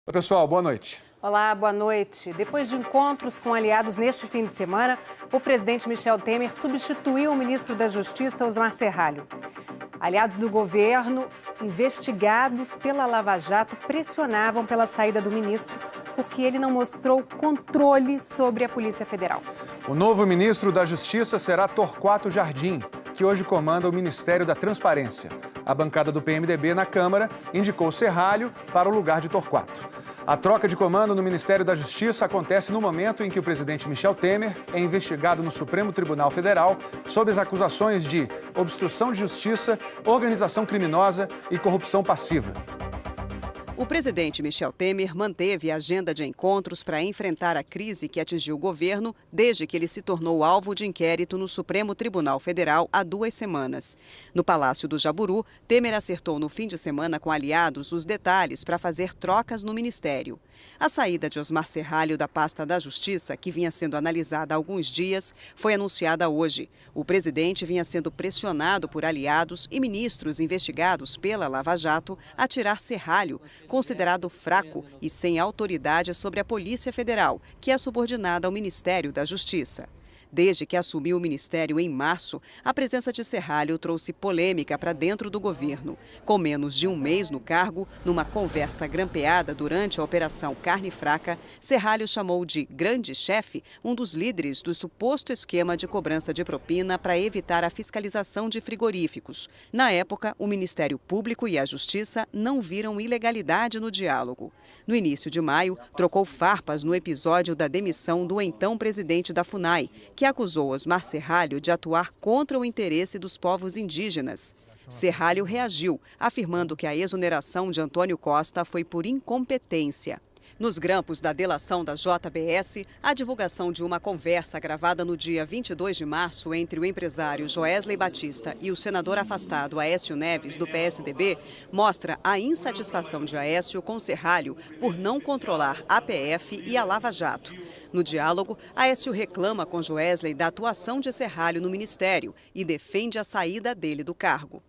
Oi, pessoal, boa noite. Olá, boa noite. Depois de encontros com aliados neste fim de semana, o presidente Michel Temer substituiu o ministro da Justiça, Osmar Serralho. Aliados do governo, investigados pela Lava Jato, pressionavam pela saída do ministro porque ele não mostrou controle sobre a Polícia Federal. O novo ministro da Justiça será Torquato Jardim, que hoje comanda o Ministério da Transparência. A bancada do PMDB na Câmara indicou Serralho para o lugar de Torquato. A troca de comando no Ministério da Justiça acontece no momento em que o presidente Michel Temer é investigado no Supremo Tribunal Federal sob as acusações de obstrução de justiça, organização criminosa e corrupção passiva. O presidente Michel Temer manteve a agenda de encontros para enfrentar a crise que atingiu o governo desde que ele se tornou alvo de inquérito no Supremo Tribunal Federal há 2 semanas. No Palácio do Jaburu, Temer acertou no fim de semana com aliados os detalhes para fazer trocas no ministério. A saída de Osmar Serralho da pasta da Justiça, que vinha sendo analisada há alguns dias, foi anunciada hoje. O presidente vinha sendo pressionado por aliados e ministros investigados pela Lava Jato a tirar Serralho, considerado fraco e sem autoridade sobre a Polícia Federal, que é subordinada ao Ministério da Justiça. Desde que assumiu o ministério em março, a presença de Serralho trouxe polêmica para dentro do governo. Com menos de um mês no cargo, numa conversa grampeada durante a Operação Carne Fraca, Serralho chamou de grande chefe um dos líderes do suposto esquema de cobrança de propina para evitar a fiscalização de frigoríficos. Na época, o Ministério Público e a Justiça não viram ilegalidade no diálogo. No início de maio, trocou farpas no episódio da demissão do então presidente da FUNAI, que acusou Osmar Serralho de atuar contra o interesse dos povos indígenas. Serralho reagiu, afirmando que a exoneração de Antônio Costa foi por incompetência. Nos grampos da delação da JBS, a divulgação de uma conversa gravada no dia 22 de março entre o empresário Joesley Batista e o senador afastado Aécio Neves, do PSDB, mostra a insatisfação de Aécio com Serralho por não controlar a PF e a Lava Jato. No diálogo, Aécio reclama com Joesley da atuação de Serralho no ministério e defende a saída dele do cargo.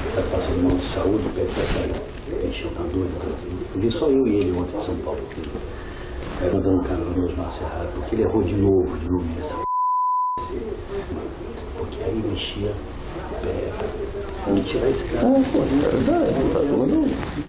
Está passando mal de saúde, o pé está saindo. Michel está doido. Eu vi só eu e ele ontem em São Paulo. Quero dando cara no Osmar Serralho, porque ele errou de novo nessa porque aí mexia. Vamos tirar esse cara.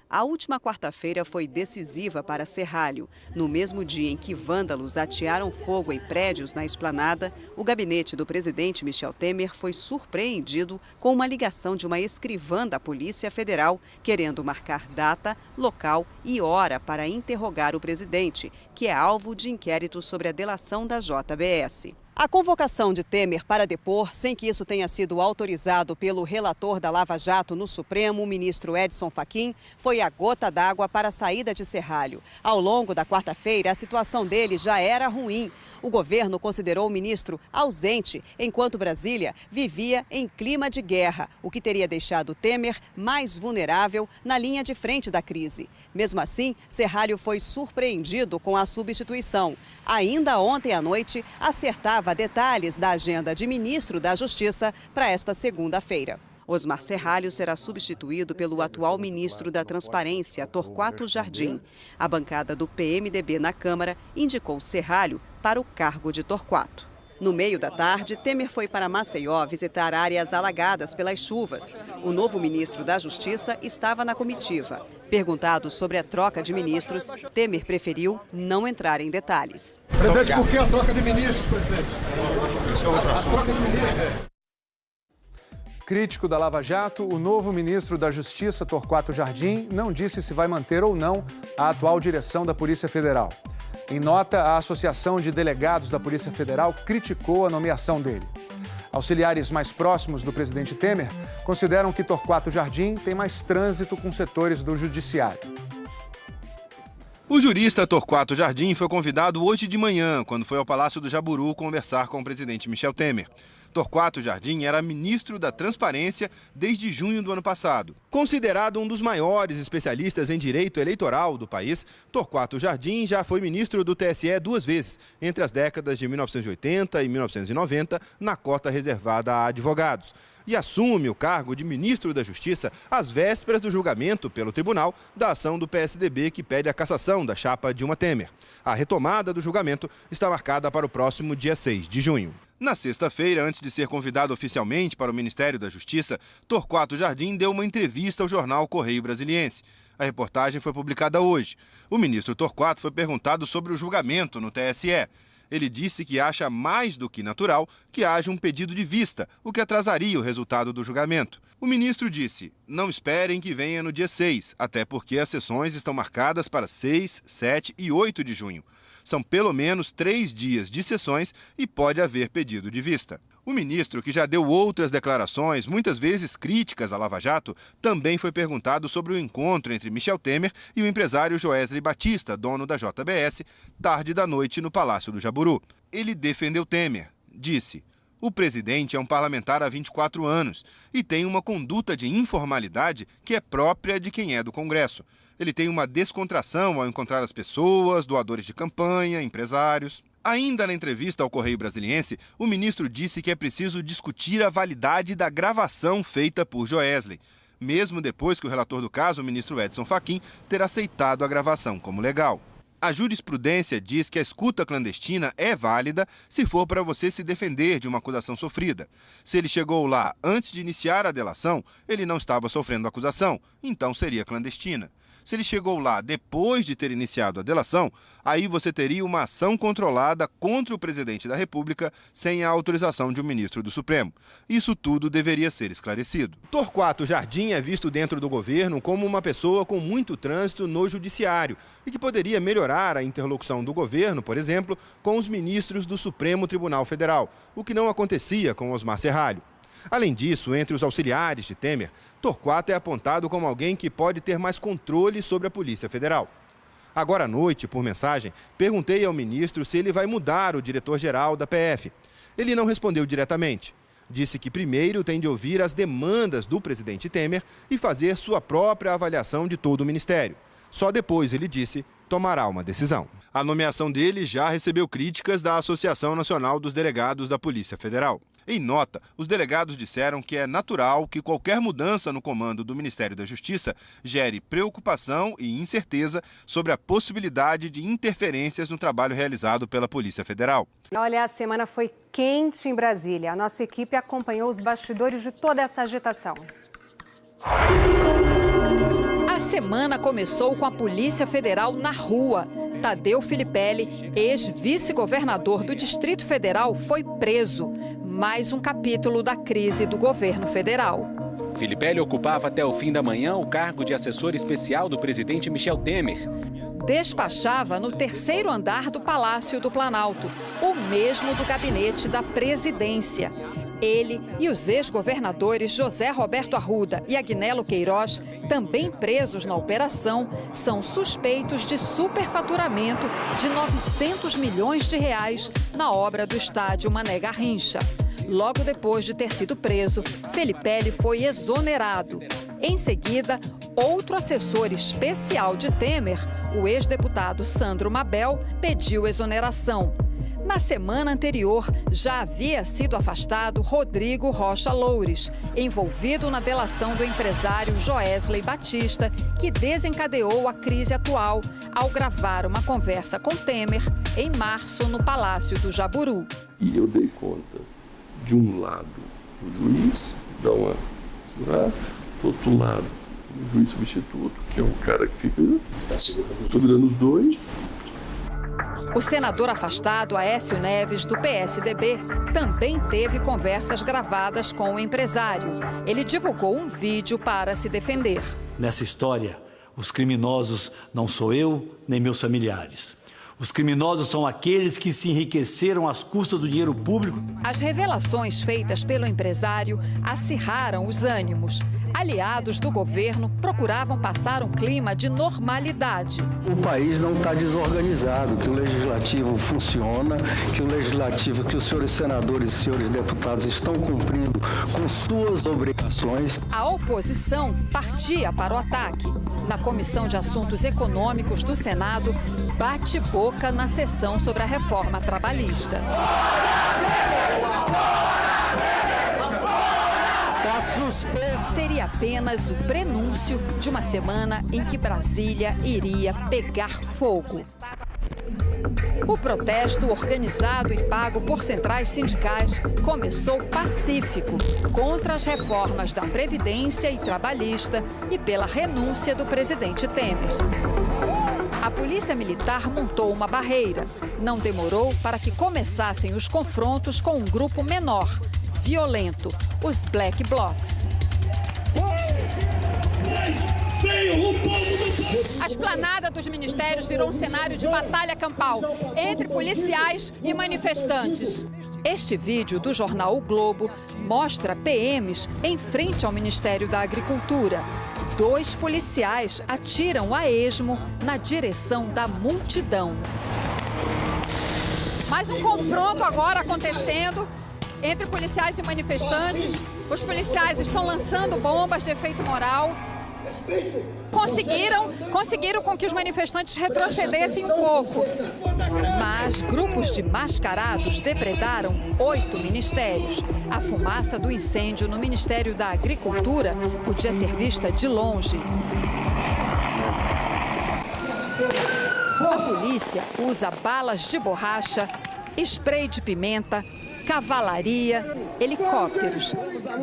A última quarta-feira foi decisiva para Serralho. No mesmo dia em que vândalos atearam fogo em prédios na Esplanada, o gabinete do presidente Michel Temer foi surpreendido com uma ligação de uma escrivã da Polícia Federal querendo marcar data, local e hora para interrogar o presidente, que é alvo de inquérito sobre a delação da JBS. A convocação de Temer para depor, sem que isso tenha sido autorizado pelo relator da Lava Jato no Supremo, o ministro Edson Fachin, foi a gota d'água para a saída de Serralho. Ao longo da quarta-feira, a situação dele já era ruim. O governo considerou o ministro ausente, enquanto Brasília vivia em clima de guerra, o que teria deixado Temer mais vulnerável na linha de frente da crise. Mesmo assim, Serralho foi surpreendido com a substituição. Ainda ontem à noite, acertava detalhes da agenda de ministro da Justiça para esta segunda-feira. Osmar Serralho será substituído pelo atual ministro da Transparência, Torquato Jardim. A bancada do PMDB na Câmara indicou Serralho para o cargo de Torquato. No meio da tarde, Temer foi para Maceió visitar áreas alagadas pelas chuvas. O novo ministro da Justiça estava na comitiva. Perguntado sobre a troca de ministros, Temer preferiu não entrar em detalhes. Presidente, por que a troca de ministros, presidente? Esse é outro assunto. Crítico da Lava Jato, o novo ministro da Justiça, Torquato Jardim, não disse se vai manter ou não a atual direção da Polícia Federal. Em nota, a Associação de Delegados da Polícia Federal criticou a nomeação dele. Auxiliares mais próximos do presidente Temer consideram que Torquato Jardim tem mais trânsito com setores do judiciário. O jurista Torquato Jardim foi convidado hoje de manhã, quando foi ao Palácio do Jaburu conversar com o presidente Michel Temer. Torquato Jardim era ministro da Transparência desde junho do ano passado. Considerado um dos maiores especialistas em direito eleitoral do país, Torquato Jardim já foi ministro do TSE 2 vezes, entre as décadas de 1980 e 1990, na cota reservada a advogados. E assume o cargo de ministro da Justiça às vésperas do julgamento pelo tribunal da ação do PSDB que pede a cassação da chapa Dilma Temer. A retomada do julgamento está marcada para o próximo dia 6 de junho. Na sexta-feira, antes de ser convidado oficialmente para o Ministério da Justiça, Torquato Jardim deu uma entrevista ao jornal Correio Brasiliense. A reportagem foi publicada hoje. O ministro Torquato foi perguntado sobre o julgamento no TSE. Ele disse que acha mais do que natural que haja um pedido de vista, o que atrasaria o resultado do julgamento. O ministro disse: não esperem que venha no dia 6, até porque as sessões estão marcadas para 6, 7 e 8 de junho. São pelo menos 3 dias de sessões e pode haver pedido de vista. O ministro, que já deu outras declarações, muitas vezes críticas à Lava Jato, também foi perguntado sobre o encontro entre Michel Temer e o empresário Joesley Batista, dono da JBS, tarde da noite no Palácio do Jaburu. Ele defendeu Temer. Disse: o presidente é um parlamentar há 24 anos e tem uma conduta de informalidade que é própria de quem é do Congresso. Ele tem uma descontração ao encontrar as pessoas, doadores de campanha, empresários. Ainda na entrevista ao Correio Brasiliense, o ministro disse que é preciso discutir a validade da gravação feita por Joesley, mesmo depois que o relator do caso, o ministro Edson Fachin, ter aceitado a gravação como legal. A jurisprudência diz que a escuta clandestina é válida se for para você se defender de uma acusação sofrida. Se ele chegou lá antes de iniciar a delação, ele não estava sofrendo acusação, então seria clandestina. Se ele chegou lá depois de ter iniciado a delação, aí você teria uma ação controlada contra o presidente da República sem a autorização de um ministro do Supremo. Isso tudo deveria ser esclarecido. Torquato Jardim é visto dentro do governo como uma pessoa com muito trânsito no judiciário e que poderia melhorar a interlocução do governo, por exemplo, com os ministros do Supremo Tribunal Federal, o que não acontecia com Osmar Serralho. Além disso, entre os auxiliares de Temer, Torquato é apontado como alguém que pode ter mais controle sobre a Polícia Federal. Agora à noite, por mensagem, perguntei ao ministro se ele vai mudar o diretor-geral da PF. Ele não respondeu diretamente. Disse que primeiro tem de ouvir as demandas do presidente Temer e fazer sua própria avaliação de todo o ministério. Só depois, ele disse, tomará uma decisão. A nomeação dele já recebeu críticas da Associação Nacional dos Delegados da Polícia Federal. Em nota, os delegados disseram que é natural que qualquer mudança no comando do Ministério da Justiça gere preocupação e incerteza sobre a possibilidade de interferências no trabalho realizado pela Polícia Federal. Olha, a semana foi quente em Brasília. A nossa equipe acompanhou os bastidores de toda essa agitação. A semana começou com a Polícia Federal na rua. Tadeu Filipelli, ex-vice-governador do Distrito Federal, foi preso. Mais um capítulo da crise do governo federal. Filipelli ocupava até o fim da manhã o cargo de assessor especial do presidente Michel Temer. Despachava no 3º andar do Palácio do Planalto, o mesmo do gabinete da presidência. Ele e os ex-governadores José Roberto Arruda e Agnello Queiroz, também presos na operação, são suspeitos de superfaturamento de 900 milhões de reais na obra do estádio Mané Garrincha. Logo depois de ter sido preso, Filipelli foi exonerado. Em seguida, outro assessor especial de Temer, o ex-deputado Sandro Mabel, pediu exoneração. Na semana anterior, já havia sido afastado Rodrigo Rocha Loures, envolvido na delação do empresário Joesley Batista, que desencadeou a crise atual ao gravar uma conversa com Temer em março no Palácio do Jaburu. E eu dei conta, de um lado, o juiz, dá uma segurada, do outro lado, o juiz substituto, que é um cara que fica segurando os dois. O senador afastado, Aécio Neves, do PSDB, também teve conversas gravadas com o empresário. Ele divulgou um vídeo para se defender. Nessa história, os criminosos não sou eu, nem meus familiares. Os criminosos são aqueles que se enriqueceram às custas do dinheiro público. As revelações feitas pelo empresário acirraram os ânimos. aliados do governo procuravam passar um clima de normalidade. O país não está desorganizado, que o legislativo funciona, que os senhores senadores e senhores deputados estão cumprindo com suas obrigações. A oposição partia para o ataque. Na Comissão de Assuntos Econômicos do Senado, bate-boca na sessão sobre a reforma trabalhista. Seria apenas o prenúncio de uma semana em que Brasília iria pegar fogo. O protesto, organizado e pago por centrais sindicais, começou pacífico contra as reformas da Previdência e Trabalhista e pela renúncia do presidente Temer. A Polícia Militar montou uma barreira. Não demorou para que começassem os confrontos com um grupo menor, violento, os Black Blocs. A esplanada dos ministérios virou um cenário de batalha campal entre policiais e manifestantes. Este vídeo do jornal O Globo mostra PMs em frente ao Ministério da Agricultura. 2 policiais atiram a esmo na direção da multidão. Mais um confronto agora acontecendo entre policiais e manifestantes. Os policiais estão lançando bombas de efeito moral. Conseguiram com que os manifestantes retrocedessem um pouco. Mas grupos de mascarados depredaram 8 ministérios. A fumaça do incêndio no Ministério da Agricultura podia ser vista de longe. A polícia usa balas de borracha, spray de pimenta, cavalaria, helicópteros.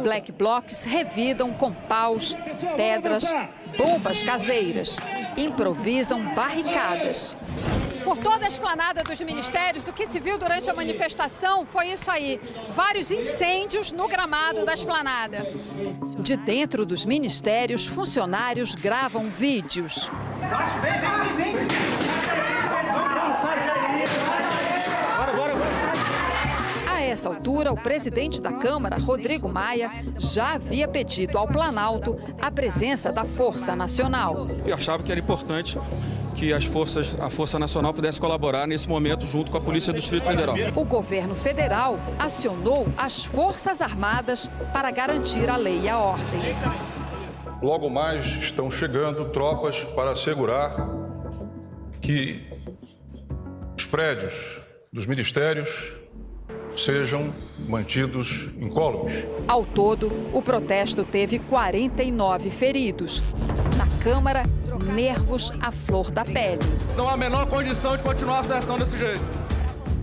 Black Blocs revidam com paus, pedras, bombas caseiras. Improvisam barricadas. Por toda a esplanada dos ministérios, o que se viu durante a manifestação foi isso aí. Vários incêndios no gramado da esplanada. De dentro dos ministérios, funcionários gravam vídeos. Vem. A essa altura, o presidente da Câmara, Rodrigo Maia, já havia pedido ao Planalto a presença da Força Nacional. Eu achava que era importante que a Força Nacional pudesse colaborar nesse momento junto com a Polícia do Distrito Federal. O governo federal acionou as Forças Armadas para garantir a lei e a ordem. Logo mais estão chegando tropas para assegurar que os prédios dos ministérios sejam mantidos incólumes. Ao todo, o protesto teve 49 feridos. Na Câmara, nervos à flor da pele. Não há a menor condição de continuar a sessão desse jeito.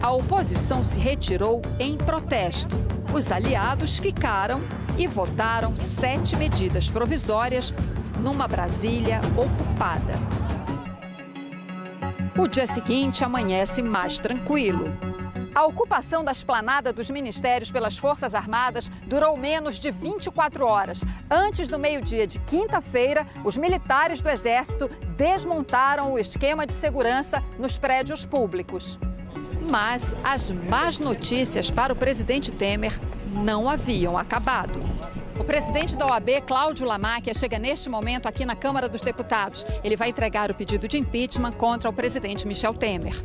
A oposição se retirou em protesto. Os aliados ficaram e votaram 7 medidas provisórias numa Brasília ocupada. O dia seguinte amanhece mais tranquilo. A ocupação da esplanada dos ministérios pelas Forças Armadas durou menos de 24 horas. Antes do meio-dia de quinta-feira, os militares do Exército desmontaram o esquema de segurança nos prédios públicos. Mas as más notícias para o presidente Temer não haviam acabado. O presidente da OAB, Cláudio Lamáquia, chega neste momento aqui na Câmara dos Deputados. Ele vai entregar o pedido de impeachment contra o presidente Michel Temer.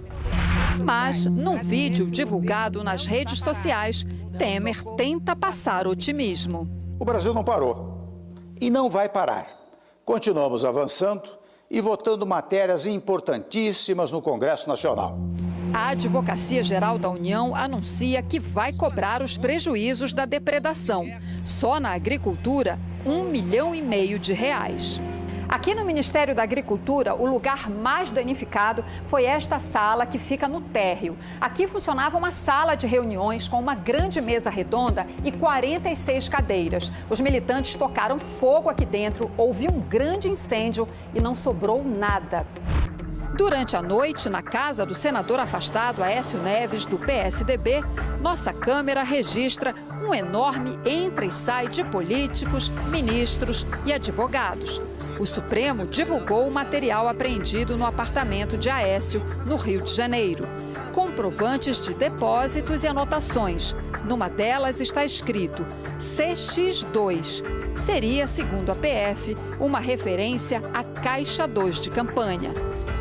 Mas, num vídeo divulgado nas redes sociais, Temer tenta passar otimismo. O Brasil não parou e não vai parar. Continuamos avançando e votando matérias importantíssimas no Congresso Nacional. A Advocacia Geral da União anuncia que vai cobrar os prejuízos da depredação. Só na agricultura, R$1,5 milhão. Aqui no Ministério da Agricultura, o lugar mais danificado foi esta sala que fica no térreo. Aqui funcionava uma sala de reuniões com uma grande mesa redonda e 46 cadeiras. Os militantes tocaram fogo aqui dentro, houve um grande incêndio e não sobrou nada. Durante a noite, na casa do senador afastado Aécio Neves, do PSDB, nossa câmera registra um enorme entra e sai de políticos, ministros e advogados. O Supremo divulgou o material apreendido no apartamento de Aécio, no Rio de Janeiro. Comprovantes de depósitos e anotações. Numa delas está escrito CX2, seria, segundo a PF, uma referência à Caixa 2 de campanha.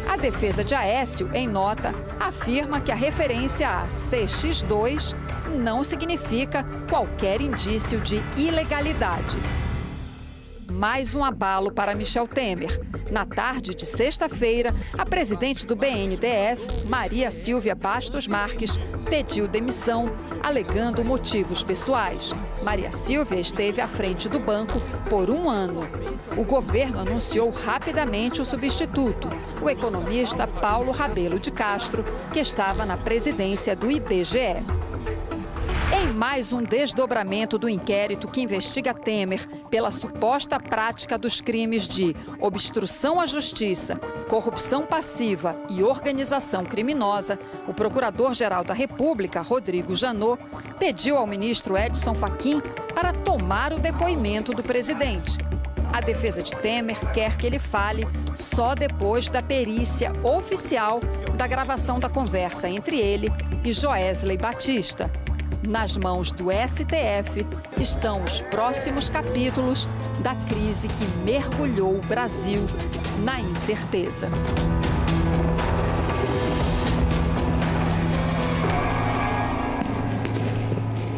A defesa de Aécio, em nota, afirma que a referência a CX2 não significa qualquer indício de ilegalidade. Mais um abalo para Michel Temer. Na tarde de sexta-feira, a presidente do BNDES, Maria Silvia Bastos Marques, pediu demissão, alegando motivos pessoais. Maria Silvia esteve à frente do banco por 1 ano. O governo anunciou rapidamente o substituto, o economista Paulo Rabelo de Castro, que estava na presidência do IBGE. Em mais um desdobramento do inquérito que investiga Temer pela suposta prática dos crimes de obstrução à justiça, corrupção passiva e organização criminosa, o Procurador-Geral da República, Rodrigo Janot, pediu ao ministro Edson Fachin para tomar o depoimento do presidente. A defesa de Temer quer que ele fale só depois da perícia oficial da gravação da conversa entre ele e Joesley Batista. Nas mãos do STF estão os próximos capítulos da crise que mergulhou o Brasil na incerteza.